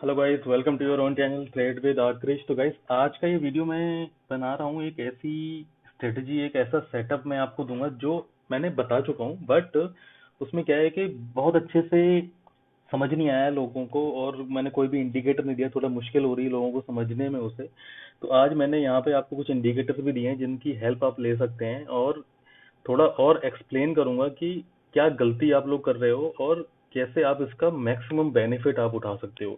Hello guys, welcome to your own channel trade with Aakrish. तो guys, आज का ये वीडियो मैं बना रहा हूँ एक ऐसी स्ट्रेटजी, एक ऐसा सेटअप मैं आपको दूंगा जो मैंने बता चुका हूँ, बट उसमें क्या है कि बहुत अच्छे से समझ नहीं आया लोगों को, और मैंने कोई भी इंडिकेटर नहीं दिया। थोड़ा मुश्किल हो रही है लोगों को समझने में उसे। तो आज मैंने यहाँ पे आपको कुछ इंडिकेटर भी दिए हैं जिनकी हेल्प आप ले सकते हैं, और थोड़ा और एक्सप्लेन करूंगा कि क्या गलती आप लोग कर रहे हो और कैसे आप इसका मैक्सिमम बेनिफिट आप उठा सकते हो।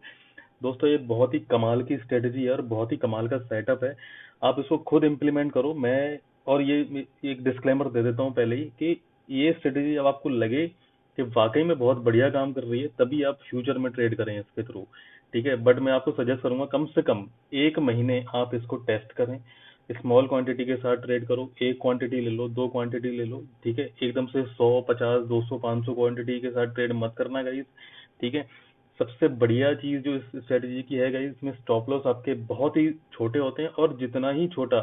दोस्तों, ये बहुत ही कमाल की स्ट्रेटजी है और बहुत ही कमाल का सेटअप है। आप इसको खुद इम्प्लीमेंट करो। मैं और ये एक डिस्क्लेमर दे देता हूँ पहले ही कि ये स्ट्रेटजी जब आपको लगे कि वाकई में बहुत बढ़िया काम कर रही है, तभी आप फ्यूचर में ट्रेड करें इसके थ्रू। ठीक है, बट मैं आपको सजेस्ट करूंगा कम से कम 1 महीने आप इसको टेस्ट करें। स्मॉल क्वांटिटी के साथ ट्रेड करो। एक क्वांटिटी ले लो, दो क्वांटिटी ले लो। ठीक है, एकदम से 100, 50, 200, 500 क्वांटिटी के साथ ट्रेड मत करना गाइस। ठीक है, सबसे बढ़िया चीज जो इस स्ट्रेटजी की है गाइस, इसमें स्टॉप लॉस आपके बहुत ही छोटे होते हैं, और जितना ही छोटा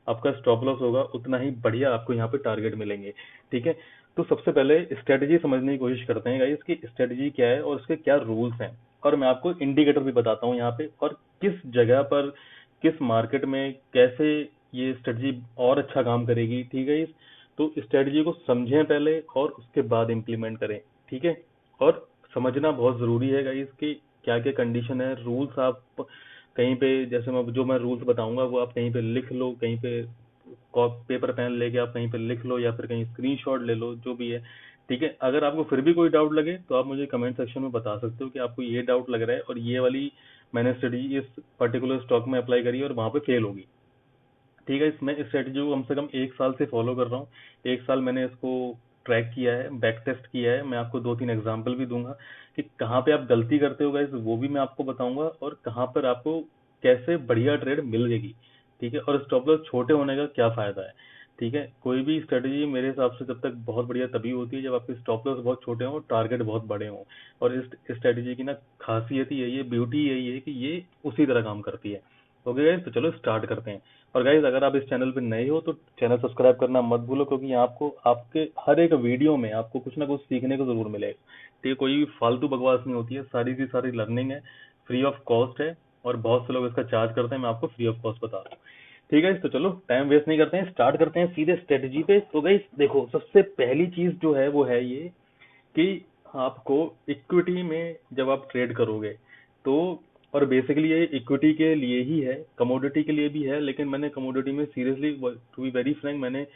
आपका स्टॉप लॉस होगा उतना ही बढ़िया आपको यहाँ पे टारगेट मिलेंगे। ठीक है, तो सबसे पहले स्ट्रेटजी समझने की कोशिश करते हैं गाइस कि स्ट्रेटजी क्या है और इसके क्या रूल्स हैं, और मैं आपको इंडिकेटर भी बताता हूँ यहाँ पे, और किस जगह पर किस मार्केट में कैसे ये स्ट्रेटजी और अच्छा काम करेगी। ठीक है, तो स्ट्रेटजी को समझें पहले और उसके बाद इम्प्लीमेंट करें। ठीक है, और समझना बहुत जरूरी है गाइस कि क्या क्या कंडीशन है। रूल्स आप कहीं पे, जैसे मैं रूल्स बताऊंगा वो आप कहीं पे लिख लो, कहीं पे पेपर पेन लेके आप कहीं पे लिख लो, या फिर कहीं स्क्रीनशॉट ले लो, जो भी है। ठीक है, अगर आपको फिर भी कोई डाउट लगे तो आप मुझे कमेंट सेक्शन में बता सकते हो कि आपको ये डाउट लग रहा है और ये वाली मैंने स्ट्रेटजी इस पर्टिकुलर स्टॉक में अप्लाई करी और वहां पे फेल होगी। ठीक है, इसमें इस स्ट्रेटजी को कम से कम 1 साल से फॉलो कर रहा हूँ। 1 साल मैंने इसको ट्रैक किया है, बैक टेस्ट किया है। मैं आपको 2-3 एग्जांपल भी दूंगा कि कहाँ पे आप गलती करते हो गाइस, वो भी मैं आपको बताऊंगा, और कहाँ पर आपको कैसे बढ़िया ट्रेड मिल जाएगी। ठीक है, और स्टॉप लॉस छोटे होने का क्या फायदा है। ठीक है, कोई भी स्ट्रेटजी मेरे हिसाब से जब तक बहुत बढ़िया तभी होती है जब आपके स्टॉप लॉस बहुत छोटे हों, टारगेट बहुत बड़े हों। और इस स्ट्रेटजी की ना खासियत ही यही है, ब्यूटी यही है कि ये उसी तरह काम करती है। ओके गाइस, तो चलो स्टार्ट करते हैं। और गाइज, अगर आप इस चैनल पे नए हो तो चैनल सब्सक्राइब करना मत भूलो, क्योंकि यहाँ आपको आपके हर एक वीडियो में आपको कुछ ना कुछ सीखने को जरूर मिलेगा। ठीक है, कोई भी फालतू बकवास नहीं होती है, सारी की सारी लर्निंग है, फ्री ऑफ कॉस्ट है। और बहुत से लोग इसका चार्ज करते हैं, मैं आपको फ्री ऑफ कॉस्ट बता रहा हूँ। ठीक है, तो चलो टाइम वेस्ट नहीं करते हैं, स्टार्ट करते हैं सीधे स्ट्रेटजी पे। तो गाइज देखो, सबसे पहली चीज जो है वो है ये कि आपको इक्विटी में जब आप ट्रेड करोगे तो, और बेसिकली ये इक्विटी के लिए ही है, कमोडिटी के लिए भी है, लेकिन मैंने कमोडिटी में seriously to be very frank, मैंने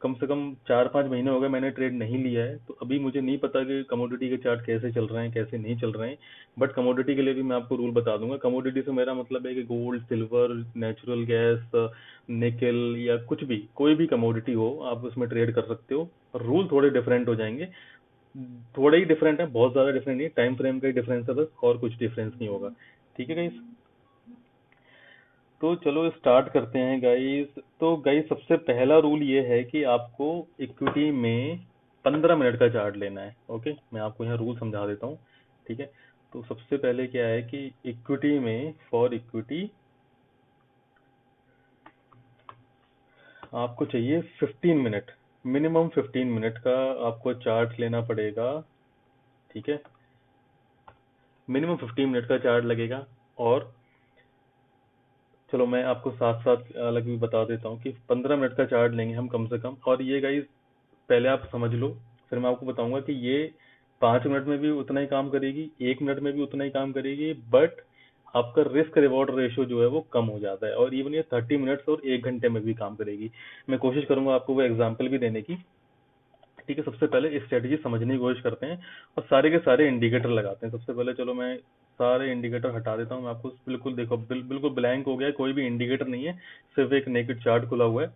कम से कम 4-5 महीने हो गए मैंने ट्रेड नहीं लिया है, तो अभी मुझे नहीं पता कि कमोडिटी के चार्ट कैसे चल रहे हैं कैसे नहीं चल रहे हैं। बट कमोडिटी के लिए भी मैं आपको रूल बता दूंगा। कमोडिटी से मेरा मतलब है कि गोल्ड, सिल्वर, नेचुरल गैस, निकल, या कुछ भी, कोई भी कमोडिटी हो आप उसमें ट्रेड कर सकते हो। रूल थोड़े डिफरेंट हो जाएंगे, थोड़े ही डिफरेंट है, बहुत ज्यादा डिफरेंट नहीं, टाइम फ्रेम का ही डिफरेंस है बस, और कुछ डिफरेंस नहीं होगा। ठीक है गाइस, तो चलो स्टार्ट करते हैं गाइस। तो गाइस, सबसे पहला रूल ये है कि आपको इक्विटी में 15 मिनट का चार्ट लेना है। ओके, मैं आपको यहाँ रूल समझा देता हूँ। ठीक है, तो सबसे पहले क्या है कि इक्विटी में, फॉर इक्विटी आपको चाहिए 15 मिनट, मिनिमम 15 मिनट का आपको चार्ट लेना पड़ेगा। ठीक है, मिनिमम 15 मिनट का चार्ट लगेगा। और चलो मैं आपको साथ साथ अलग भी बता देता हूँ कि 15 मिनट का चार्ट लेंगे हम कम से कम। और ये गाइस पहले आप समझ लो, फिर मैं आपको बताऊंगा कि ये 5 मिनट में भी उतना ही काम करेगी, 1 मिनट में भी उतना ही काम करेगी, बट आपका रिस्क रिवॉर्ड रेशियो जो है वो कम हो जाता है। और इवन ये 30 मिनट्स और 1 घंटे में भी काम करेगी। मैं कोशिश करूंगा आपको वो एग्जाम्पल भी देने की। ठीक है, सबसे पहले इस स्ट्रेटजी समझने की कोशिश करते हैं और सारे के सारे इंडिकेटर लगाते हैं। सबसे पहले चलो मैं सारे इंडिकेटर हटा देता हूँ। मैं आपको बिल्कुल देखो, बिल्कुल ब्लैंक हो गया है, कोई भी इंडिकेटर नहीं है, सिर्फ एक नेकेड चार्ट खुला हुआ है।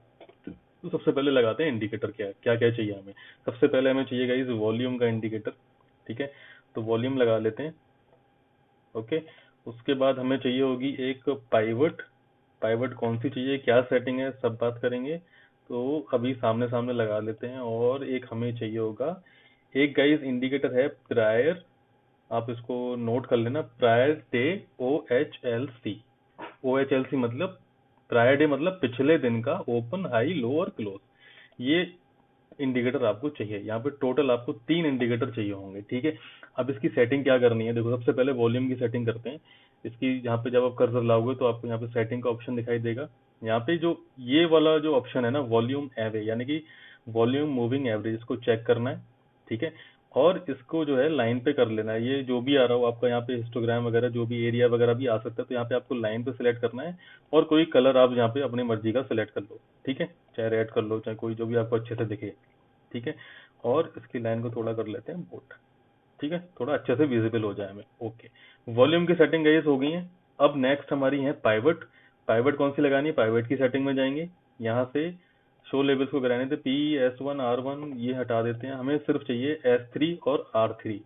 तो सबसे पहले लगाते हैं इंडिकेटर क्या है, क्या क्या चाहिए हमें। सबसे पहले हमें चाहिएगा इस वॉल्यूम का इंडिकेटर। ठीक है, तो वॉल्यूम लगा लेते हैं। ओके, उसके बाद हमें चाहिए होगी एक पाइवट। पाइवट कौन सी चाहिए, क्या सेटिंग है, सब बात करेंगे। तो अभी सामने सामने लगा लेते हैं। और एक हमें चाहिए होगा, एक गाइस इंडिकेटर है प्रायर, आप इसको नोट कर लेना, प्रायर डे, OHLC। OHLC मतलब प्रायर डे, मतलब पिछले दिन का ओपन, हाई, लो और क्लोज। ये इंडिकेटर आपको चाहिए। यहाँ पे टोटल आपको 3 इंडिकेटर चाहिए होंगे, ठीक है। अब इसकी सेटिंग क्या करनी है, देखो सबसे पहले वॉल्यूम की सेटिंग करते हैं। इसकी यहाँ पे जब आप कर्सर लाओगे तो आपको यहाँ पे सेटिंग का ऑप्शन दिखाई देगा। यहाँ पे जो ये वाला जो ऑप्शन है ना, वॉल्यूम एवे, यानी कि वॉल्यूम मूविंग एवरेज, इसको चेक करना है, ठीक है। और इसको जो है लाइन पे कर लेना है। ये जो भी आ रहा हो आपका यहाँ पे हिस्टोग्राम वगैरह, जो भी एरिया वगैरह भी आ सकता है, तो यहाँ पे आपको लाइन पे सिलेक्ट करना है। और कोई कलर आप यहाँ पे अपनी मर्जी का सिलेक्ट कर लो, ठीक है। चाहे रेड कर लो, चाहे कोई जो भी आपको अच्छे से दिखे, ठीक है। और इसकी लाइन को थोड़ा कर लेते हैं बोट, ठीक है, थोड़ा अच्छे से विजिबल हो जाए हमें। ओके, वॉल्यूम की सेटिंग गाइस हो गई है। अब नेक्स्ट हमारी है पाइवट। पाइवट कौन सी लगानी है, पाइवट की सेटिंग में जाएंगे। यहाँ से शो लेवल्स को कराने थे P, S1, R1 ये हटा देते हैं। हमें सिर्फ चाहिए S3 और R3,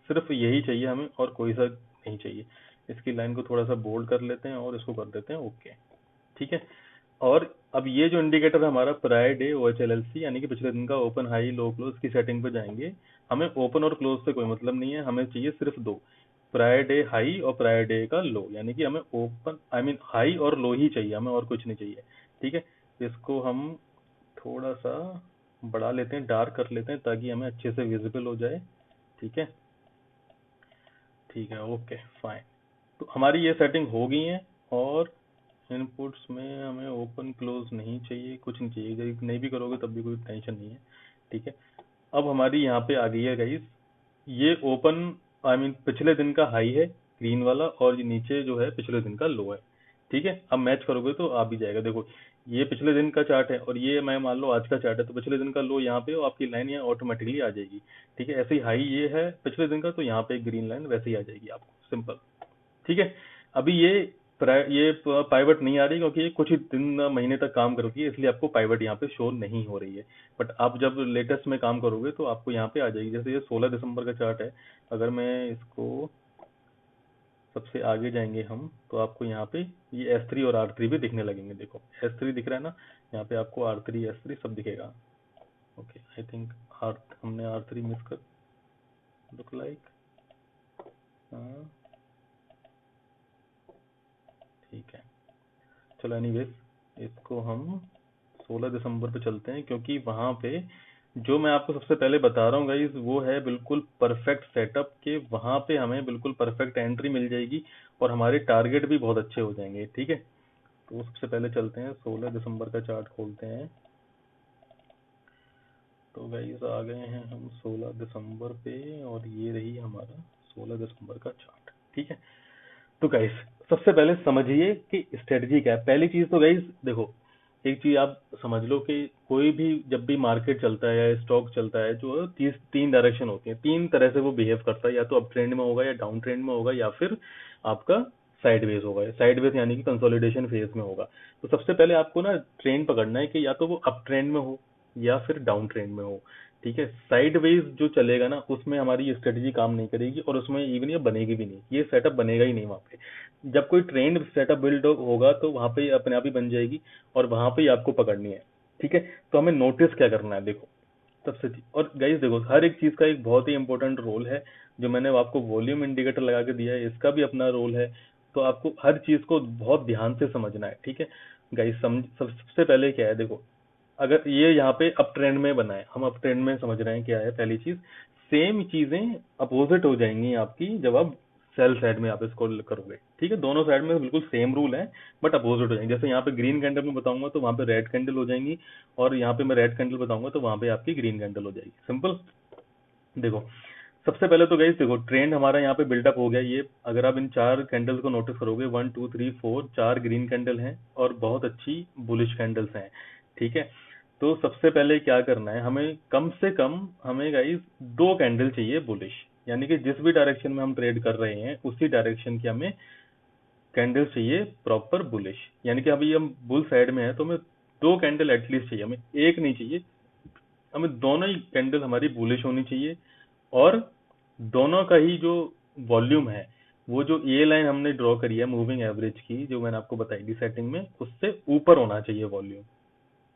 सिर्फ यही चाहिए हमें, और कोई सा नहीं चाहिए। इसकी लाइन को थोड़ा सा बोल्ड कर लेते हैं और इसको कर देते हैं ओके, ठीक है। और अब ये जो इंडिकेटर हमारा प्रायर डे OHLLC, यानी कि पिछले दिन का ओपन हाई लो क्लोज की सेटिंग पे जाएंगे। हमें ओपन और क्लोज से कोई मतलब नहीं है, हमें चाहिए सिर्फ दो, प्रायर डे हाई और प्रायर डे का लो। यानी कि हमें ओपन आई मीन हाई और लो ही चाहिए हमें, और कुछ नहीं चाहिए, ठीक है। इसको हम थोड़ा सा बढ़ा लेते हैं, डार्क कर लेते हैं, ताकि हमें अच्छे से विजिबल हो जाए, ठीक है। ठीक है, ओके फाइन। तो हमारी ये सेटिंग हो गई है। और इनपुट्स में हमें ओपन क्लोज नहीं चाहिए, कुछ नहीं चाहिए। यदि नहीं भी करोगे तब भी कोई टेंशन नहीं है, ठीक है। अब हमारी यहाँ पे आ गई है गाइस, ये ओपन आई मीन पिछले दिन का हाई है ग्रीन वाला, और ये नीचे जो है पिछले दिन का लो है, ठीक है। अब मैच करोगे तो आ भी जाएगा। देखो ये पिछले दिन का चार्ट है और ये मैं मान लो आज का चार्ट है, तो पिछले दिन का लो यहाँ पे और आपकी लाइन यहाँ ऑटोमेटिकली आ जाएगी, ठीक है। ऐसे ही हाई ये है पिछले दिन का, तो यहाँ पे एक ग्रीन लाइन वैसे ही आ जाएगी आपको, सिंपल, ठीक है। अभी ये पाइवट नहीं आ रही क्योंकि ये कुछ ही दिन महीने तक काम करती है, इसलिए आपको पाइवट यहाँ पे शो नहीं हो रही है। बट आप जब लेटेस्ट में काम करोगे तो आपको यहाँ पे आ जाएगी। जैसे ये 16 दिसंबर का चार्ट है, अगर मैं इसको सबसे आगे जाएंगे हम, तो आपको यहाँ पे ये S3 और R3 भी दिखने लगेंगे। देखो S3 दिख रहा है ना, यहाँ पे आपको R3 S3 सब दिखेगा। ओके, आई थिंक हमने R3 मिस कर, लुक लाइक, हाँ ठीक है। चलो एनीवेज इसको हम 16 दिसंबर पे चलते हैं, क्योंकि वहां पे जो मैं आपको सबसे पहले बता रहा हूँ गाइस, वो है बिल्कुल परफेक्ट सेटअप के। वहां पे हमें बिल्कुल परफेक्ट एंट्री मिल जाएगी और हमारे टारगेट भी बहुत अच्छे हो जाएंगे, ठीक है। तो सबसे पहले चलते हैं 16 दिसंबर का चार्ट खोलते हैं। तो गाइस आ गए हैं हम 16 दिसंबर पे, और ये रही हमारा 16 दिसंबर का चार्ट, ठीक है। तो गाइस सबसे पहले समझिए कि स्ट्रेटजी क्या है। पहली चीज तो गाइस देखो, एक चीज आप समझ लो कि कोई भी जब भी मार्केट चलता है या स्टॉक चलता है, जो तीन डायरेक्शन होती है, तीन तरह से वो बिहेव करता है। या तो अप ट्रेंड में होगा, या डाउन ट्रेंड में होगा, या फिर आपका साइडवेज होगा। साइडवेज यानी कि कंसोलिडेशन फेज में होगा। तो सबसे पहले आपको ना ट्रेंड पकड़ना है कि या तो वो अप ट्रेंड में हो या फिर डाउन ट्रेंड में हो, ठीक है। साइडवेज जो चलेगा ना, उसमें हमारी ये स्ट्रेटजी काम नहीं करेगी, और उसमें इवन ये बनेगी भी नहीं, ये सेटअप बनेगा ही नहीं वहां पे। जब कोई ट्रेंड सेटअप बिल्ड होगा तो वहां पे अपने आप ही बन जाएगी, और वहां पे ही आपको पकड़नी है, ठीक है। तो हमें नोटिस क्या करना है, देखो सबसे और गाइस देखो, हर एक चीज का एक बहुत ही इंपॉर्टेंट रोल है। जो मैंने आपको वॉल्यूम इंडिकेटर लगा के दिया है, इसका भी अपना रोल है। तो आपको हर चीज को बहुत ध्यान से समझना है, ठीक है गाइस। सबसे पहले क्या है, देखो अगर ये यहाँ पे अप ट्रेंड में बना है, हम अप ट्रेंड में समझ रहे हैं क्या है। पहली चीज, सेम चीजें अपोजिट हो जाएंगी आपकी जब आप सेल साइड में आप इसको करोगे, ठीक है। दोनों साइड में बिल्कुल सेम रूल है, बट अपोजिट हो जाएंगे। जैसे यहाँ पे ग्रीन कैंडल में बताऊंगा तो वहां पे रेड कैंडल हो जाएंगी, और यहाँ पे मैं रेड कैंडल बताऊंगा तो वहां पे आपकी ग्रीन कैंडल हो जाएगी, सिंपल। देखो सबसे पहले तो गाइस देखो, ट्रेंड हमारा यहाँ पे बिल्डअप हो गया। ये अगर आप इन चार कैंडल्स को नोटिस करोगे, 1 2 3 4, चार ग्रीन कैंडल हैं और बहुत अच्छी बुलिश कैंडल्स हैं, ठीक है। तो सबसे पहले क्या करना है, हमें कम से कम हमें गाइस दो कैंडल चाहिए बुलिश, यानी कि जिस भी डायरेक्शन में हम ट्रेड कर रहे हैं उसी डायरेक्शन की हमें कैंडल चाहिए प्रॉपर बुलिश। यानी कि अभी हम बुल साइड में है तो हमें दो कैंडल एटलीस्ट चाहिए, हमें एक नहीं चाहिए, हमें दोनों ही कैंडल हमारी बुलिश होनी चाहिए। और दोनों का ही जो वॉल्यूम है, वो जो ये लाइन हमने ड्रॉ करी है मूविंग एवरेज की, जो मैंने आपको बताई थी सेटिंग में, उससे ऊपर होना चाहिए वॉल्यूम,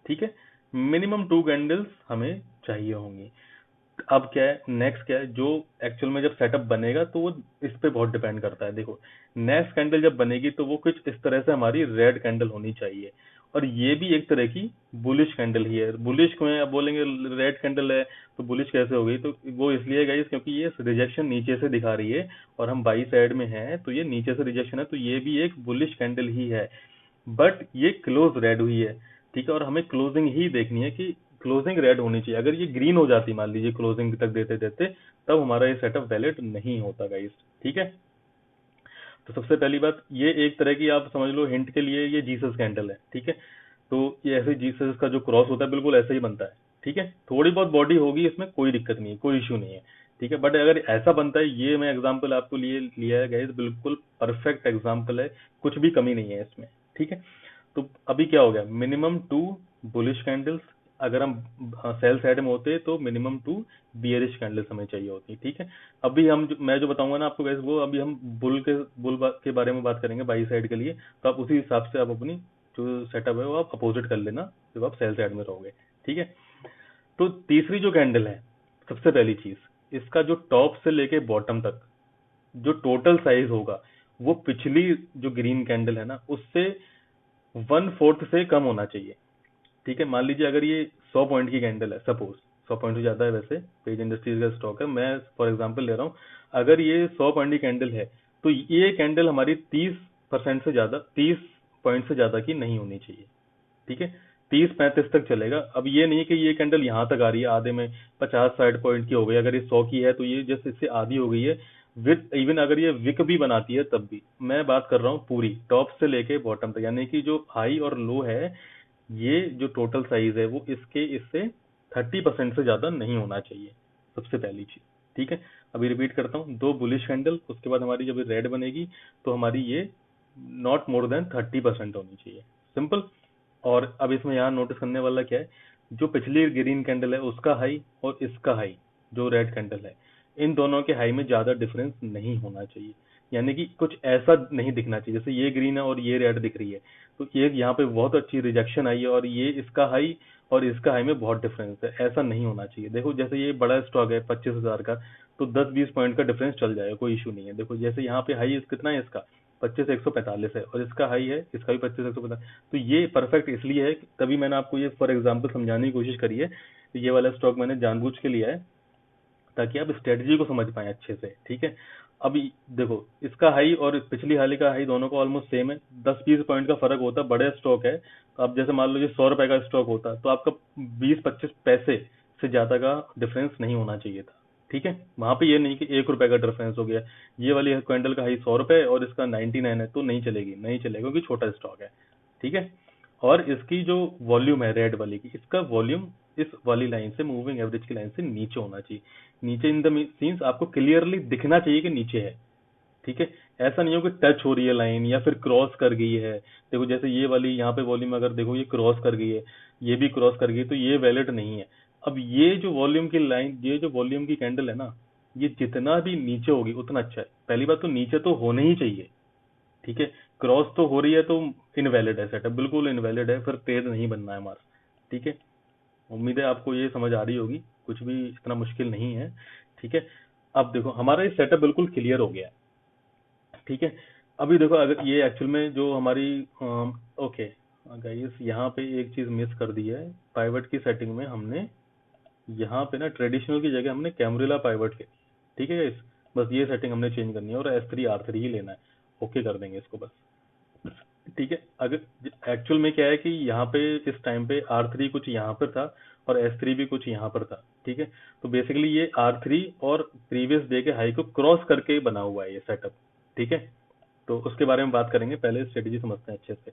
ठीक है। मिनिमम टू कैंडल्स हमें चाहिए होंगी। अब क्या है, नेक्स्ट क्या है, जो एक्चुअल में जब सेटअप बनेगा तो वो इस पे बहुत डिपेंड करता है। देखो नेक्स्ट कैंडल जब बनेगी तो वो कुछ इस तरह से हमारी रेड कैंडल होनी चाहिए। और ये भी एक तरह की बुलिश कैंडल ही है। बुलिश को आप बोलेंगे रेड कैंडल है तो बुलिश कैसे हो गई, तो वो इसलिए गाइस क्योंकि ये रिजेक्शन नीचे से दिखा रही है और हम बाई साइड में हैं, तो ये नीचे से रिजेक्शन है, तो ये भी एक बुलिश कैंडल ही है। बट ये क्लोज रेड हुई है, ठीक है, और हमें क्लोजिंग ही देखनी है कि क्लोजिंग रेड होनी चाहिए। अगर ये ग्रीन हो जाती मान लीजिए क्लोजिंग तक देते देते, तब हमारा ये सेटअप वैलिड नहीं होता गाइस, ठीक है। तो सबसे पहली बात ये एक तरह की आप समझ लो हिंट के लिए, ये जीसस कैंडल है, ठीक है। तो ये ऐसे जीसस का जो क्रॉस होता है बिल्कुल ऐसे ही बनता है, ठीक है। थोड़ी बहुत बॉडी होगी इसमें, कोई दिक्कत नहीं है, कोई इशू नहीं है, ठीक है। बट अगर ऐसा बनता है, ये मैं एग्जांपल आपको लिए लिया है गाइस, बिल्कुल परफेक्ट एग्जांपल है, कुछ भी कमी नहीं है इसमें, ठीक है। तो अभी क्या हो गया, मिनिमम 2 बुलिश कैंडल्स, अगर हम सेल साइड में होते तो मिनिमम 2 बियरिश कैंडल्स हमें चाहिए होती, ठीक है। अभी मैं जो बताऊंगा ना आपको गाइस, वो अभी हम बुल के बारे में बात करेंगे बाई साइड के लिए, तो आप उसी हिसाब से आप अपनी जो सेटअप है वो आप अपोजिट कर लेना जब आप सेल साइड में रहोगे, ठीक है। तो तीसरी जो कैंडल है, सबसे पहली चीज, इसका जो टॉप से लेके बॉटम तक जो टोटल साइज होगा, वो पिछली जो ग्रीन कैंडल है ना उससे 1/4 से कम होना चाहिए, ठीक है। मान लीजिए अगर ये 100 पॉइंट की कैंडल है, सपोज 100 पॉइंट से ज्यादा है वैसे, पेज इंडस्ट्रीज का स्टॉक है, मैं फॉर एग्जांपल ले रहा हूँ। अगर ये 100 पॉइंट की कैंडल है, तो ये कैंडल हमारी 30% से ज्यादा, 30 पॉइंट से ज्यादा की नहीं होनी चाहिए, ठीक है। 30-35 तक चलेगा। अब ये नहीं कि ये कैंडल यहाँ तक आ रही है, आधे में 50-60 पॉइंट की हो गई, अगर ये 100 की है तो ये जस्ट इससे आधी हो गई है। विद इवन अगर ये विक भी बनाती है तब भी, मैं बात कर रहा हूँ पूरी टॉप से लेके बॉटम तक, यानी कि जो हाई और लो है, ये जो टोटल साइज है वो इससे 30% से ज्यादा नहीं होना चाहिए, सबसे पहली चीज, ठीक है। अभी रिपीट करता हूँ, 2 बुलिश कैंडल, उसके बाद हमारी जब रेड बनेगी तो हमारी ये नॉट मोर देन 30% होनी चाहिए, सिंपल। और अब इसमें यहाँ नोटिस करने वाला क्या है, जो पिछली ग्रीन कैंडल है उसका हाई और इसका हाई जो रेड कैंडल है, इन दोनों के हाई में ज्यादा डिफरेंस नहीं होना चाहिए। यानी कि कुछ ऐसा नहीं दिखना चाहिए जैसे ये ग्रीन है और ये रेड दिख रही है, तो ये यहाँ पे बहुत अच्छी रिजेक्शन आई है और ये इसका हाई और इसका हाई में बहुत डिफरेंस है, ऐसा नहीं होना चाहिए। देखो जैसे ये बड़ा स्टॉक है 25,000 का, तो 10-20 पॉइंट का डिफरेंस चल जाएगा, कोई इशू नहीं है। देखो जैसे यहाँ पे हाई कितना है इसका, 25,145 है, और इसका हाई है, इसका भी 25,145, तो ये परफेक्ट इसलिए है तभी मैंने आपको ये फॉर एग्जांपल समझाने की कोशिश करी है। ये वाला स्टॉक मैंने जानबूझ के लिया है ताकि आप स्ट्रेटजी को समझ पाए अच्छे से, ठीक है। अभी देखो इसका हाई और पिछली हाल का हाई दोनों का ऑलमोस्ट सेम है, 10-20 पॉइंट का फर्क होता है, बड़े स्टॉक है। तो अब जैसे मान लो ये 100 रुपए का स्टॉक होता तो आपका 20-25 पैसे से ज्यादा का डिफरेंस नहीं होना चाहिए था, ठीक है। वहां पे ये नहीं कि 1 रुपए का डिफरेंस हो गया, ये वाली क्विंटल का हाई 100 रुपए और इसका 99 है, तो नहीं चलेगी, नहीं चलेगा क्योंकि छोटा स्टॉक है, ठीक है। और इसकी जो वॉल्यूम है रेड वाली की, इसका वॉल्यूम इस वाली लाइन से, मूविंग एवरेज की लाइन से नीचे होना चाहिए। नीचे इन द सीन्स आपको क्लियरली दिखना चाहिए कि नीचे है, ठीक है। ऐसा नहीं हो कि टच हो रही है लाइन या फिर क्रॉस कर गई है। देखो जैसे ये वाली यहाँ पे वॉल्यूम अगर देखो ये क्रॉस कर गई है, ये भी क्रॉस कर गई, तो ये वैलिड नहीं है। अब ये जो वॉल्यूम की लाइन, ये जो वॉल्यूम की कैंडल है ना, ये जितना भी नीचे होगी उतना अच्छा है। पहली बात तो नीचे तो होने ही चाहिए, ठीक है। क्रॉस तो हो रही है तो इनवैलिड है सेटअप, बिल्कुल इनवैलिड है, फिर ट्रेड नहीं बनना है हमारा, ठीक है। उम्मीद है आपको ये समझ आ रही होगी, कुछ भी इतना मुश्किल नहीं है, ठीक है। अब देखो हमारा ये सेटअप बिल्कुल क्लियर हो गया है, ठीक है। अभी देखो अगर ये एक्चुअल में जो हमारी ओके गाइस, यहाँ पे एक चीज मिस कर दी है, पाइवट की सेटिंग में हमने यहाँ पे ना ट्रेडिशनल की जगह हमने कैमरेला पाइवट ले ली, ठीक है गाइस। बस ये सेटिंग हमने चेंज करनी है और S3 R3 ही लेना है, ओके कर देंगे इसको बस, ठीक है। अगर एक्चुअल में क्या है कि यहाँ पे इस टाइम पे R3 कुछ यहाँ पर था और S3 भी कुछ यहाँ पर था, ठीक है। तो बेसिकली ये R3 और प्रीवियस डे के हाई को क्रॉस करके बना हुआ है ये सेटअप, ठीक है। तो उसके बारे में बात करेंगे, पहले स्ट्रेटेजी समझते हैं अच्छे से,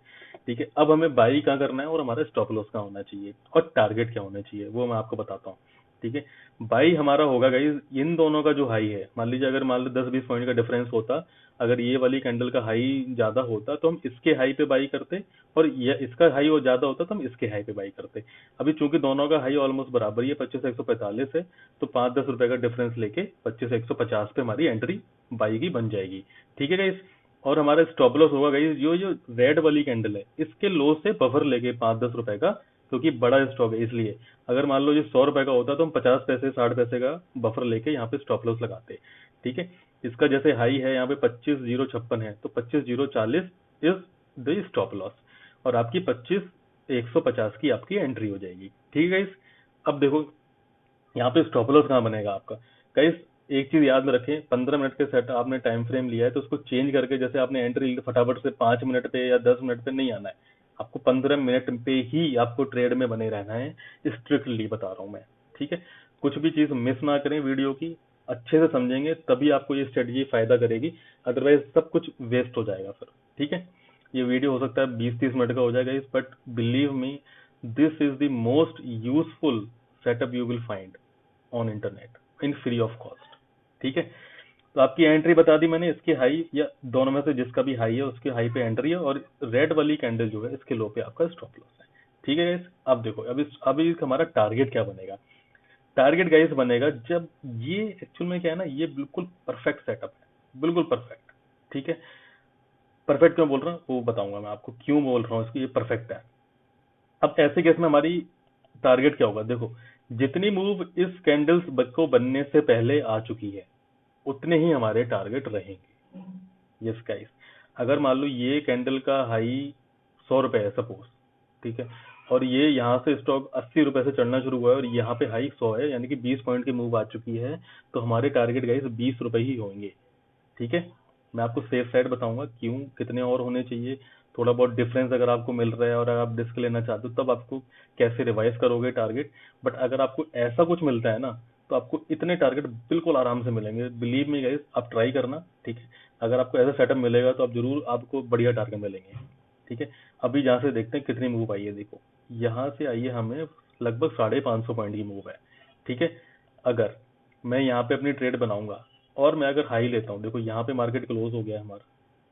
ठीक है। अब हमें बाई कहाँ करना है और हमारा स्टॉप लॉस कहाँ होना चाहिए और टारगेट क्या होना चाहिए वो मैं आपको बताता हूँ, ठीक है। बाई हमारा होगा गाइस इन दोनों का जो हाई है, मान लीजिए अगर मान लो 10-20 पॉइंट का डिफरेंस होता, अगर ये वाली कैंडल का हाई ज्यादा होता तो हम इसके हाई पे बाई करते, और ये इसका हाई और ज्यादा होता तो हम इसके हाई पे बाई करते। अभी चूंकि दोनों का हाई ऑलमोस्ट बराबर ही है, 25,145 है, तो 5-10 रुपए का डिफरेंस लेके 25,150 पे हमारी एंट्री बाई की बन जाएगी, ठीक है गाइस। और हमारा स्टॉप लॉस होगा गाइस जो जो रेड वाली कैंडल है इसके लो से बफर लेके 5-10 रुपए का, क्योंकि बड़ा स्टॉक है इसलिए। अगर मान लो ये 100 रुपए का होता तो हम 50 पैसे 60 पैसे का बफर लेके यहाँ पे स्टॉप लॉस लगाते, ठीक है। इसका जैसे हाई है यहाँ पे 25,056 है, तो 25,040 इज द स्टॉप लॉस, और आपकी 25 150 की आपकी एंट्री हो जाएगी। ठीक है गाइस। अब देखो यहाँ पे स्टॉप लॉस कहाँ बनेगा आपका। गाइस एक चीज याद में रखें, 15 मिनट के सेट आपने टाइम फ्रेम लिया है तो उसको चेंज करके जैसे आपने एंट्री ली फटाफट से 5 मिनट पे या 10 मिनट पे नहीं आना है। आपको 15 मिनट पे ही आपको ट्रेड में बने रहना है, स्ट्रिक्टली बता रहा हूँ मैं। ठीक है, कुछ भी चीज मिस ना करें वीडियो की, अच्छे से समझेंगे तभी आपको ये स्ट्रेटजी फायदा करेगी, अदरवाइज सब कुछ वेस्ट हो जाएगा फिर। ठीक है, ये वीडियो हो सकता है 20-30 मिनट का हो जाएगा इस, but believe me this is the most useful setup you will find on internet in free of cost. ठीक है, तो आपकी एंट्री बता दी मैंने, इसकी हाई या दोनों में से जिसका भी हाई है उसके हाई पे एंट्री है, और रेड वाली कैंडल जो है इसके लो पे आपका स्टॉप लॉस है। ठीक है गाइस, अब देखो अभी हमारा टारगेट क्या बनेगा। टारगेट गाइस बनेगा जब ये एक्चुअल में क्या है ना, ये बिल्कुल परफेक्ट सेटअप है, बिल्कुल परफेक्ट। ठीक है, परफेक्ट क्यों बोल रहा हूँ वो बताऊंगा मैं आपको, क्यों बोल रहा हूँ इसकी ये परफेक्ट है। अब ऐसे केस में हमारी टारगेट क्या होगा, देखो जितनी मूव इस कैंडल्स को बनने से पहले आ चुकी है उतने ही हमारे टारगेट रहेंगे। यस गाइस, अगर मान लो ये कैंडल का हाई 100 रुपए है सपोज, ठीक है, और ये यहाँ से स्टॉक 80 रुपए से चढ़ना शुरू हुआ है और यहाँ पे हाई 100 है, यानी कि 20 पॉइंट की मूव आ चुकी है, तो हमारे टारगेट गाइस 20 रुपए ही होंगे। ठीक है, मैं आपको सेफ साइड बताऊंगा क्यों, कितने और होने चाहिए, थोड़ा बहुत डिफरेंस अगर आपको मिल रहा है और अगर आप रिस्क लेना चाहते हो तब आपको कैसे रिवाइज करोगे टारगेट। बट अगर आपको ऐसा कुछ मिलता है ना तो आपको इतने टारगेट बिल्कुल आराम से मिलेंगे, बिलीव मी गाइस, आप ट्राई करना। ठीक है, अगर आपको ऐसा सेटअप मिलेगा तो आप जरूर आपको बढ़िया टारगेट मिलेंगे। ठीक है, अभी जहाँ से देखते हैं कितनी मूव आई है, देखो यहाँ से आई है हमें लगभग 550 पॉइंट की मूव है। ठीक है, अगर मैं यहाँ पे अपनी ट्रेड बनाऊंगा और मैं अगर हाई लेता हूँ, देखो यहाँ पे मार्केट क्लोज हो गया है हमारा,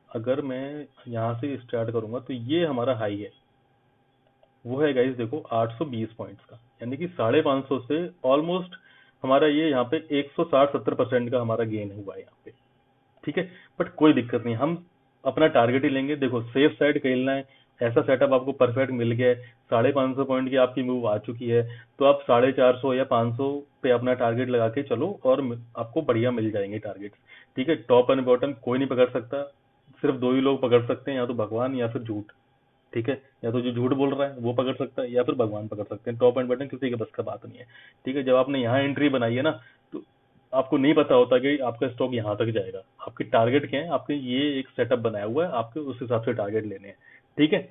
अगर मैं यहाँ से स्टार्ट करूंगा तो ये हमारा हाई है, वो है गाइस देखो 820 पॉइंट्स का, यानी कि 550 से ऑलमोस्ट हमारा ये यहाँ पे 160-70% का हमारा गेन हुआ है यहाँ पे। ठीक है, बट कोई दिक्कत नहीं, हम अपना टारगेट ही लेंगे। देखो सेफ साइड खेलना है, ऐसा सेटअप आपको परफेक्ट मिल गया है, 550 पॉइंट की आपकी मूव आ चुकी है, तो आप 450 या 500 पे अपना टारगेट लगा के चलो और आपको बढ़िया मिल जाएंगे टारगेट। ठीक है, टॉप एंड बॉटम कोई नहीं पकड़ सकता, सिर्फ दो ही लोग पकड़ सकते हैं, या तो भगवान या फिर झूठ। ठीक है, या तो जो झूठ बोल रहा है वो पकड़ सकता है या फिर भगवान पकड़ सकते हैं, टॉप एंड बटन किसी के बस का बात नहीं है। ठीक है, जब आपने यहाँ एंट्री बनाई है ना तो आपको नहीं पता होता कि आपका स्टॉक यहाँ तक जाएगा, आपके टारगेट क्या है, आपके ये एक सेटअप बनाया हुआ है, आपके उस हिसाब से टारगेट लेने हैं। ठीक है,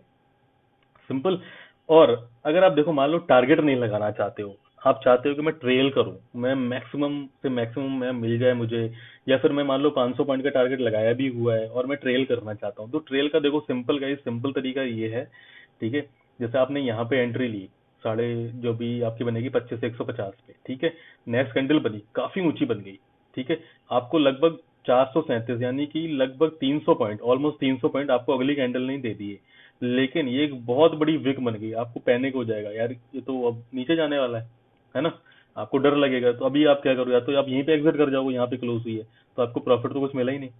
सिंपल। और अगर आप देखो मान लो टारगेट नहीं लगाना चाहते हो, आप चाहते हो कि मैं ट्रेल करूं, मैं मैक्सिमम से मैक्सिमम मैं मिल जाए मुझे, या फिर मैं मान लो 500 पॉइंट का टारगेट लगाया भी हुआ है और मैं ट्रेल करना चाहता हूं, तो ट्रेल का देखो सिंपल का सिंपल तरीका ये है। ठीक है, जैसे आपने यहाँ पे एंट्री ली, साढ़े जो भी आपकी बनेगी 25 150 पे, ठीक है, नेक्स्ट कैंडल बनी काफी ऊंची बन गई। ठीक है, आपको लगभग 437 यानी कि लगभग 300 पॉइंट, ऑलमोस्ट 300 पॉइंट आपको अगली कैंडल नहीं दे दिए, लेकिन ये एक बहुत बड़ी विक बन गई, आपको पैनिक हो जाएगा यार, ये तो अब नीचे जाने वाला है ना, आपको डर लगेगा, तो अभी आप क्या करोगे, या तो आप यहीं पे एग्जिट कर जाओगे, यहाँ पे क्लोज हुई है तो आपको प्रॉफिट तो कुछ मिला ही नहीं।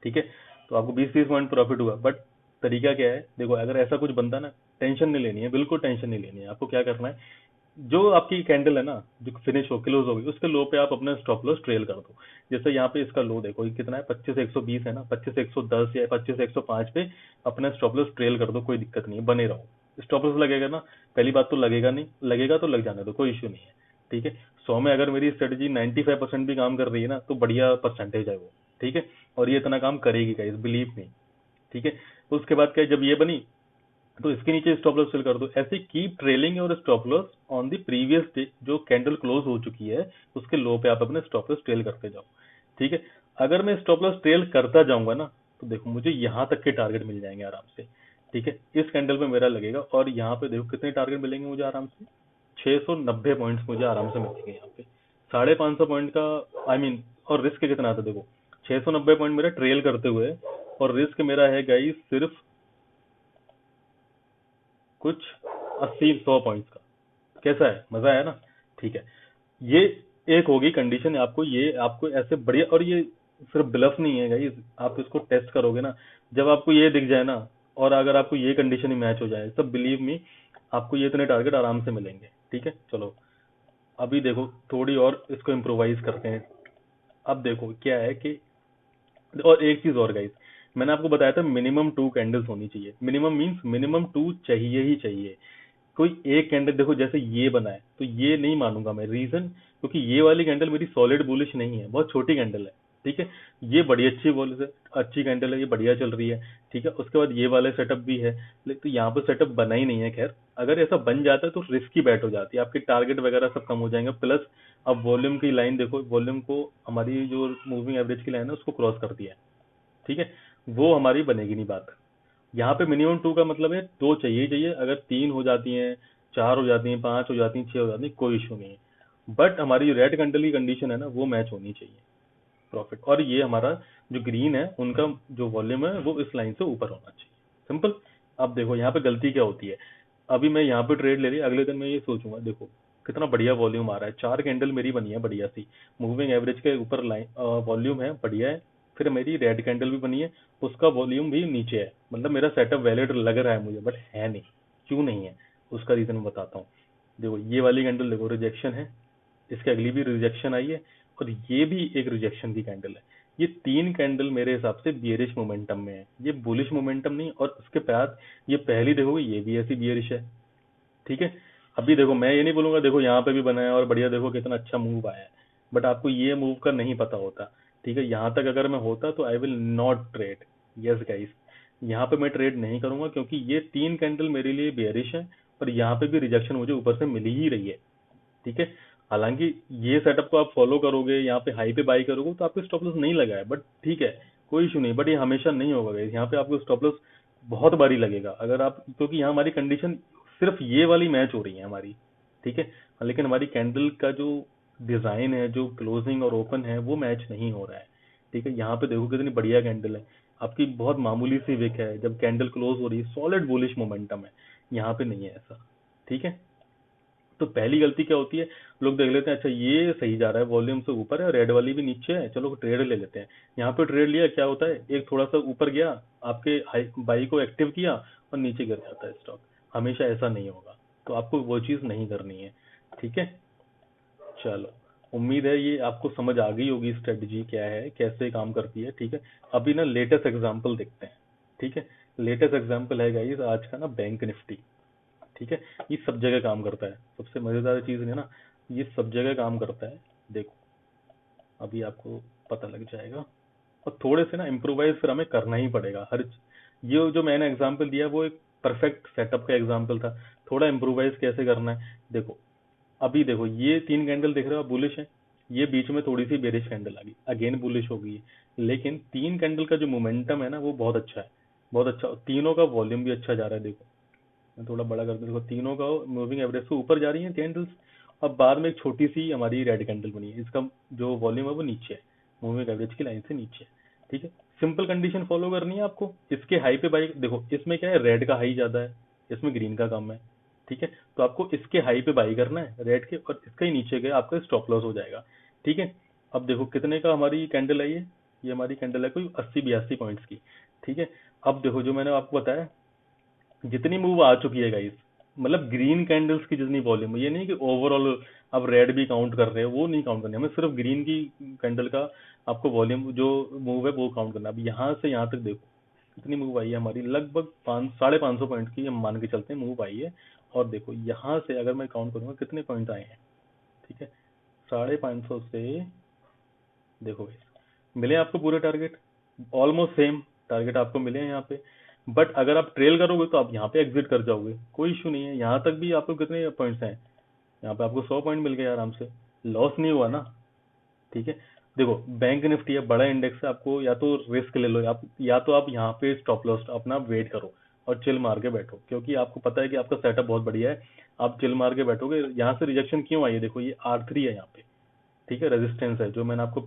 ठीक है, तो आपको 20-30 पॉइंट प्रॉफिट हुआ, बट तरीका क्या है, देखो अगर ऐसा कुछ बनता ना, टेंशन नहीं लेनी है, बिल्कुल टेंशन नहीं लेनी है, आपको क्या करना है, जो आपकी कैंडल है ना जो फिनिश हो क्लोज हो गई उसके लो पे आप अपना स्टॉप लॉस ट्रेल कर दो। जैसे यहाँ पे इसका लो देखो ये कितना है, 25 120 है ना, 25 110 या 25 105 पे अपना स्टॉप लॉस ट्रेल कर दो, कोई दिक्कत नहीं है, बने रहो। स्टॉप लॉस लगेगा ना, पहली बात तो लगेगा नहीं, लगेगा तो लग जाने दो, कोई इश्यू नहीं है। ठीक है, 100 में अगर मेरी स्ट्रेटेजी 95% भी काम कर रही है ना तो बढ़िया परसेंटेज है वो। ठीक है, और ये इतना काम करेगी गाइस, बिलीव मी। ठीक है, तो उसके बाद क्या है, जब ये बनी तो इसके नीचे स्टॉप लॉस फिल कर दो, ऐसे कीप ट्रेलिंग और stop loss on the previous day, जो कैंडल क्लोज हो चुकी है उसके लो पे आप अपने स्टॉप लॉस ट्रेल करते जाओ। ठीक है, अगर मैं स्टॉप लॉस ट्रेल करता जाऊंगा ना तो देखो मुझे यहाँ तक के टारगेट मिल जाएंगे आराम से। ठीक है, इस कैंडल पे मेरा लगेगा और यहाँ पे देखो कितने टारगेट मिलेंगे मुझे आराम से, 690 पॉइंट्स मुझे आराम से मिलेंगे यहाँ पे, 550 पॉइंट का आई मीन। और रिस्क कितना आता देखो, 690 पॉइंट मेरा ट्रेल करते हुए, और रिस्क मेरा है गाइस सिर्फ कुछ 80-100 पॉइंट्स का। कैसा है, मजा आया ना। ठीक है, ये एक होगी कंडीशन, आपको ये आपको ऐसे बढ़िया, और ये सिर्फ ब्लफ नहीं है गाइस, आप इसको टेस्ट करोगे ना, जब आपको ये दिख जाए ना और अगर आपको ये कंडीशन ही मैच हो जाए तब बिलीव मी आपको ये इतने टारगेट आराम से मिलेंगे। ठीक है, चलो अभी देखो थोड़ी और इसको इम्प्रोवाइज करते हैं। अब देखो क्या है कि, और एक चीज और गाइस, मैंने आपको बताया था मिनिमम 2 कैंडल्स होनी चाहिए, मिनिमम मींस मिनिमम 2 चाहिए ही चाहिए। कोई एक कैंडल देखो जैसे ये बना है तो ये नहीं मानूंगा मैं, रीजन क्योंकि ये वाली कैंडल मेरी सॉलिड बुलिश नहीं है, बहुत छोटी कैंडल है। ठीक है, ये बड़ी अच्छी बुलिश है, अच्छी कैंडल है, ये बढ़िया चल रही है। ठीक है, उसके बाद ये वाला सेटअप भी है, तो यहाँ पे सेटअप बना ही नहीं है। खैर अगर ऐसा बन जाता है तो रिस्की बैट हो जाती है, आपके टारगेट वगैरह सब कम हो जाएंगे। प्लस अब वॉल्यूम की लाइन देखो, वॉल्यूम को हमारी जो मूविंग एवरेज की लाइन है उसको क्रॉस कर दिया है। ठीक है, वो हमारी बनेगी नहीं बात। यहाँ पे मिनिमम 2 का मतलब है 2 चाहिए ही चाहिए, अगर 3 हो जाती हैं, 4 हो जाती हैं, 5 हो जाती हैं, 6 हो जाती हैं, कोई इशू नहीं है। बट हमारी रेड कैंडल की कंडीशन है ना, वो मैच होनी चाहिए प्रॉफिट, और ये हमारा जो ग्रीन है उनका जो वॉल्यूम है वो इस लाइन से ऊपर होना चाहिए, सिंपल। अब देखो यहाँ पे गलती क्या होती है, अभी मैं यहाँ पे ट्रेड ले ली, अगले दिन मैं ये सोचूंगा देखो कितना बढ़िया वॉल्यूम आ रहा है, 4 कैंडल मेरी बनी है बढ़िया सी, मूविंग एवरेज के ऊपर लाइन वॉल्यूम है बढ़िया है, फिर मेरी रेड कैंडल भी बनी है, उसका वॉल्यूम भी नीचे है, मतलब मेरा सेटअप वैलिड लग रहा है मुझे, बट है नहीं। क्यों नहीं है, उसका रीजन मैं बताता हूँ। देखो ये वाली कैंडल देखो रिजेक्शन है, इसके अगली भी रिजेक्शन आई है, और ये भी एक रिजेक्शन की कैंडल है। ये 3 कैंडल मेरे हिसाब से बियरिश मोमेंटम में है, ये बुलिश मोमेंटम नहीं। और उसके बाद ये पहली देखोगे ये भी ऐसी बियरिश है। ठीक है, अभी देखो मैं ये नहीं बोलूंगा देखो यहाँ पे भी बना है और बढ़िया देखो कितना अच्छा मूव आया है, बट आपको ये मूव का नहीं पता होता। ठीक है, यहाँ तक अगर मैं होता तो I will not trade. Yes guys, यहाँ पे मैं ट्रेड नहीं करूंगा क्योंकि ये 3 कैंडल मेरे लिए बेयरिश है, और यहाँ पे भी रिजेक्शन मुझे ऊपर से मिल ही रही है। ठीक है, हालांकि ये सेटअप को आप फॉलो करोगे, यहाँ पे हाई पे बाई करोगे तो आपको स्टॉप लॉस नहीं लगा है, बट ठीक है कोई इशू नहीं, बट ये हमेशा नहीं होगा guys। यहाँ पे आपको स्टॉप लॉस बहुत बारी लगेगा अगर आप, क्योंकि यहाँ हमारी कंडीशन सिर्फ ये वाली मैच हो रही है हमारी। ठीक है, लेकिन हमारी कैंडल का जो डिजाइन है, जो क्लोजिंग और ओपन है, वो मैच नहीं हो रहा है। ठीक है, यहाँ पे देखो कितनी बढ़िया कैंडल है, आपकी बहुत मामूली सी विक है, जब कैंडल क्लोज हो रही है सॉलिड बुलिश मोमेंटम है, यहाँ पे नहीं है ऐसा। ठीक है, तो पहली गलती क्या होती है, लोग देख लेते हैं अच्छा ये सही जा रहा है, वॉल्यूम से ऊपर है, रेड वाली भी नीचे है, चलो ट्रेड ले लेते हैं। यहाँ पे ट्रेड लिया, क्या होता है एक थोड़ा सा ऊपर गया, आपके बाई को एक्टिव किया और नीचे गिर जाता है स्टॉक। हमेशा ऐसा नहीं होगा, तो आपको वो चीज नहीं करनी है। ठीक है, चलो उम्मीद है ये आपको समझ आ गई होगी स्ट्रेटजी क्या है, कैसे काम करती है। ठीक है, अभी ना लेटेस्ट एग्जांपल देखते हैं। ठीक है, लेटेस्ट एग्जांपल है गाइस आज का ना बैंक निफ्टी। ठीक है, ये सब जगह काम करता है, सबसे मजेदार चीज है ना, ये सब जगह काम करता है। देखो अभी आपको पता लग जाएगा, और थोड़े से ना इम्प्रोवाइज फिर हमें करना ही पड़ेगा हर ये जो मैंने एग्जांपल दिया वो एक परफेक्ट सेटअप का एग्जांपल था, थोड़ा इम्प्रोवाइज कैसे करना है देखो। अभी देखो ये 3 कैंडल देख रहे हो आप, बुलिश है, ये बीच में थोड़ी सी बेरिश कैंडल आ गई, अगेन बुलिश हो गई है, लेकिन 3 कैंडल का जो मोमेंटम है ना वो बहुत अच्छा है, बहुत अच्छा, तीनों का वॉल्यूम भी अच्छा जा रहा है। देखो मैं थोड़ा बड़ा कर दूं, देखो तीनों का मूविंग एवरेज से ऊपर जा रही है कैंडल्स। अब बाद में एक छोटी सी हमारी रेड कैंडल बनी है, इसका जो वॉल्यूम है वो नीचे है, मूविंग एवरेज की लाइन से नीचे है। ठीक है, सिंपल कंडीशन फॉलो करनी है आपको, इसके हाई पे बाई, देखो इसमें क्या है रेड का हाई ज्यादा है, इसमें ग्रीन का कम है। ठीक है, तो आपको इसके हाई पे बाई करना है रेड के, और इसका ही नीचे गए आपका स्टॉप लॉस हो जाएगा। ठीक है, अब देखो कितने का हमारी कैंडल है, ये हमारी कैंडल है कोई 80-82 पॉइंट्स की। ठीक है, अब देखो जो मैंने आपको बताया जितनी मूव आ चुकी है गाइस, मतलब ग्रीन कैंडल्स की जितनी वॉल्यूम, ये नहीं कि ओवरऑल अब रेड भी काउंट कर रहे हैं, वो नहीं काउंट करना, हमें सिर्फ ग्रीन की कैंडल का आपको वॉल्यूम जो मूव है वो काउंट करना। अब यहाँ से यहाँ तक देखो कितनी मूव आई है हमारी, लगभग 500-550 पॉइंट की हम मान के चलते हैं मूव आई है। और देखो यहाँ से अगर मैं काउंट करूंगा कितने पॉइंट आए हैं। ठीक है, 550 से देखो guys, मिले आपको पूरे टारगेट, ऑलमोस्ट सेम टारगेट आपको मिले हैं यहाँ पे। बट अगर आप ट्रेल करोगे तो आप यहाँ पे एग्जिट कर जाओगे, कोई इशू नहीं है। यहाँ तक भी आपको कितने पॉइंट्स हैं, यहाँ पे आपको 100 पॉइंट मिल गए आराम से, लॉस नहीं हुआ ना। ठीक है, देखो बैंक निफ्टी है, बड़ा इंडेक्स है, आपको या तो रिस्क ले लो आप, या तो आप यहाँ पे स्टॉप लॉस अपना वेट करो और चिल मार के बैठो, क्योंकि आपको पता है कि आपका सेटअप बहुत बढ़िया है, आप चिल मार के बैठोगे। यहाँ से रिजेक्शन क्यों आई है, देखो ये R3 है यहाँ पे। ठीक है, रेजिस्टेंस है जो मैंने आपको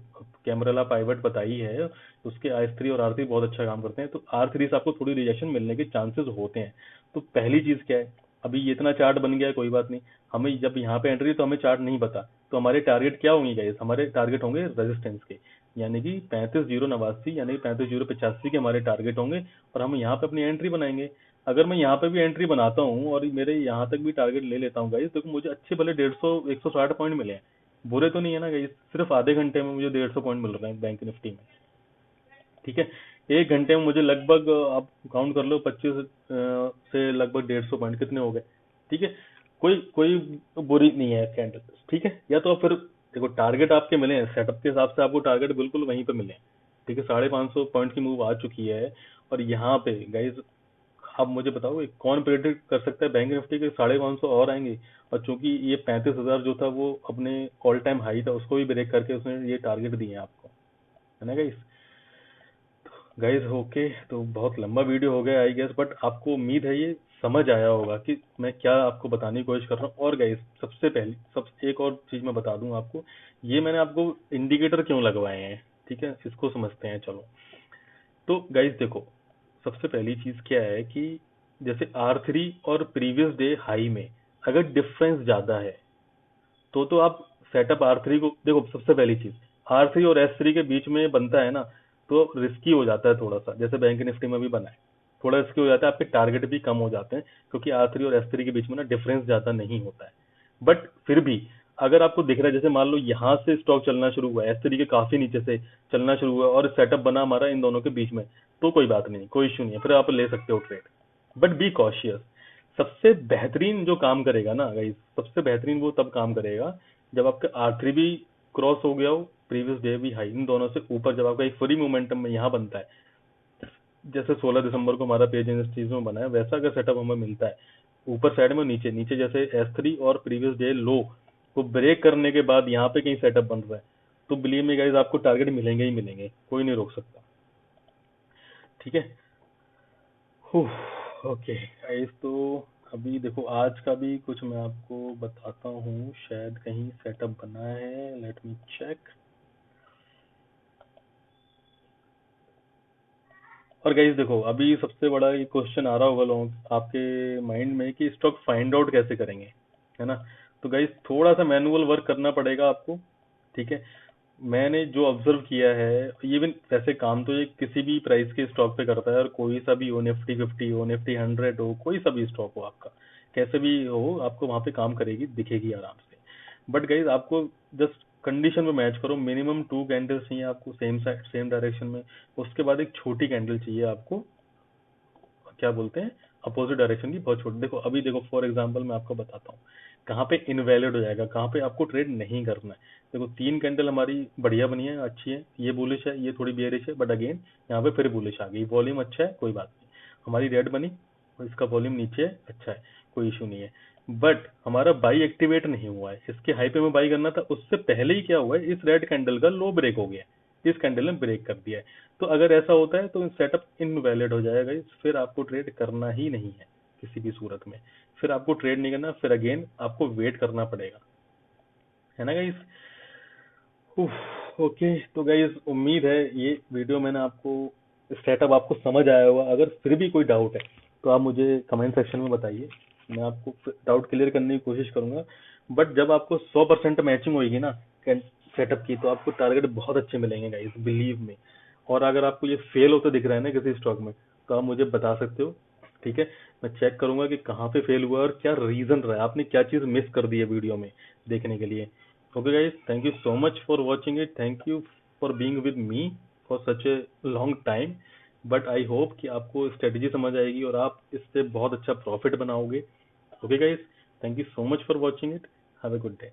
कैमरेला पाइवट बताई है, उसके R3 और R3 बहुत अच्छा काम करते हैं, तो R3 से आपको थोड़ी रिजेक्शन मिलने के चांसेस होते हैं। तो पहली चीज क्या है, अभी ये इतना चार्ट बन गया है कोई बात नहीं, हमें जब यहाँ पे एंट्री तो हमें चार्ट नहीं पता, तो हमारे टारगेट क्या होंगे गाइस, हमारे टारगेट होंगे रेजिस्टेंस के, यानी कि 35,089 यानी कि 35,085 के हमारे टारगेट होंगे, और हम यहाँ पे अपनी एंट्री बनाएंगे। अगर मैं यहाँ पे भी एंट्री बनाता हूँ और मेरे यहाँ तक भी टारगेट ले लेता हूँ गाइस, तो मुझे अच्छे भले 150-160 पॉइंट मिले हैं, बुरे तो नहीं है ना गाइस, सिर्फ आधे घंटे में मुझे 150 पॉइंट मिल रहे हैं बैंक निफ्टी में। ठीक है। 1 घंटे में मुझे लगभग आप काउंट कर लो 25 से लगभग 150 पॉइंट कितने हो गए। ठीक है, कोई कोई बुरी नहीं है कैंडल। ठीक है, या तो फिर देखो टारगेट आपके मिले हैं सेटअप के हिसाब से, आपको टारगेट बिल्कुल वहीं पे मिले हैं। ठीक है, 550 पॉइंट की मूव आ चुकी है। और यहाँ पे गाइज आप मुझे बताओ कौन प्रेडिक्ट कर सकता है बैंक निफ्टी के 550 और आएंगे। और चूंकि ये 35,000 जो था वो अपने ऑल टाइम हाई था, उसको भी ब्रेक करके उसने ये टारगेट दिए हैं आपको, है ना गाइस। गाइस ओके, तो बहुत लंबा वीडियो हो गया आई गेस, बट आपको उम्मीद है ये समझ आया होगा कि मैं क्या आपको बताने की कोशिश कर रहा हूँ। और गाइस सबसे पहले एक और चीज मैं बता दूं आपको, ये मैंने आपको इंडिकेटर क्यों लगवाए हैं, ठीक है, इसको समझते हैं चलो। तो गाइस देखो, सबसे पहली चीज क्या है कि जैसे R3 और प्रीवियस डे हाई में अगर डिफरेंस ज्यादा है तो आप सेटअप R3 को देखो। सबसे पहली चीज, R3 और S3 के बीच में बनता है ना, तो रिस्की हो जाता है थोड़ा सा, जैसे बैंक निफ्टी में भी बना है, थोड़ा रिस्की हो जाता है, आपके टारगेट भी कम हो जाते हैं, क्योंकि R3 और S3 के बीच में ना डिफरेंस ज्यादा नहीं होता है। बट फिर भी अगर आपको दिख रहा है, जैसे मान लो यहाँ से स्टॉक चलना शुरू हुआ है, S3 के काफी नीचे से चलना शुरू हुआ और सेटअप बना हमारा इन दोनों के बीच में, तो कोई बात नहीं, कोई इशू नहीं है, फिर आप ले सकते हो ट्रेड। But be cautious. सबसे बेहतरीन जो काम करेगा ना गाइस, सबसे बेहतरीन वो तब काम करेगा जब आपका R3 भी क्रॉस हो गया हो, प्रीवियस डे भी हाई, इन दोनों से ऊपर जब आपका एक फ्री मोमेंटम में यहाँ बनता है, जैसे 16 दिसंबर को हमारा पेज इंडस्ट्रीज में बना है, वैसा अगर सेटअप हमें मिलता है ऊपर साइड में, नीचे नीचे जैसे S3 और प्रीवियस डे लो को ब्रेक करने के बाद यहाँ पे कहीं सेटअप बन रहा है, तो बिलीव मी गाइस आपको टारगेट मिलेंगे ही मिलेंगे, कोई नहीं रोक सकता। ठीक है। ओके गाइस, तो अभी देखो आज का भी कुछ मैं आपको बताता हूँ, शायद कहीं सेटअप बना है, लेट मी चेक। और गाइस देखो, अभी सबसे बड़ा ये क्वेश्चन आ रहा होगा लोगों आपके माइंड में कि स्टॉक फाइंड आउट कैसे करेंगे, है ना। तो गाइस थोड़ा सा मैनुअल वर्क करना पड़ेगा आपको। ठीक है, मैंने जो ऑब्जर्व किया है, इवन वैसे काम तो ये किसी भी प्राइस के स्टॉक पे करता है, और कोई सा भी हो, निफ्टी 50 हो, निफ्टी 100 हो, कोई सा भी स्टॉक हो आपका, कैसे भी हो, आपको वहां पे काम करेगी, दिखेगी आराम से। बट गाइज आपको जस्ट कंडीशन में मैच करो, मिनिमम 2 कैंडल्स चाहिए आपको सेम साइड सेम डायरेक्शन में, उसके बाद एक छोटी कैंडल चाहिए आपको, क्या बोलते हैं, अपोजिट डायरेक्शन की बहुत छोटी। देखो अभी देखो फॉर एग्जांपल मैं आपको बताता हूँ कहाँ पे इनवैलिड हो जाएगा, कहाँ पे आपको ट्रेड नहीं करना है। देखो 3 कैंडल हमारी बढ़िया बनी है, अच्छी है, ये बुलिश है, ये थोड़ी बेयरिश है, बट अगेन यहाँ पे फिर बुलिश आ गई, वॉल्यूम अच्छा है, कोई बात नहीं। हमारी रेड बनी और इसका वॉल्यूम नीचे है, अच्छा है, कोई इशू नहीं है। बट हमारा बाई एक्टिवेट नहीं हुआ है, इसके हाई पे में बाई करना था, उससे पहले ही क्या हुआ है, इस रेड कैंडल का लो ब्रेक हो गया है, इस कैंडल ने ब्रेक कर दिया है। तो अगर ऐसा होता है तो सेटअप इनवैलिड हो जाएगा, फिर आपको ट्रेड करना ही नहीं है किसी भी सूरत में, फिर आपको ट्रेड नहीं करना, फिर अगेन आपको वेट करना पड़ेगा, है ना गाइस। ओके, तो गाइस उम्मीद है ये वीडियो मैंने आपको सेटअप आपको समझ आया होगा। अगर फिर भी कोई डाउट है तो आप मुझे कमेंट सेक्शन में बताइए, मैं आपको डाउट क्लियर करने की कोशिश करूंगा। बट जब आपको 100% मैचिंग होगी ना सेटअप की, तो आपको टारगेट बहुत अच्छे मिलेंगे गाइस, बिलीव में। और अगर आपको ये फेल होते दिख रहा है ना किसी स्टॉक में, तो आप मुझे बता सकते हो। ठीक है, मैं चेक करूंगा कि कहाँ पे फेल हुआ और क्या रीजन रहा है, आपने क्या चीज मिस कर दी है वीडियो में देखने के लिए। Okay guys, thank you so much for watching it. Thank you for being with me for such a long time. But I hope कि आपको स्ट्रेटजी समझ आएगी और आप इससे बहुत अच्छा प्रॉफिट बनाओगे। Okay guys, thank you so much for watching it. Have a good day.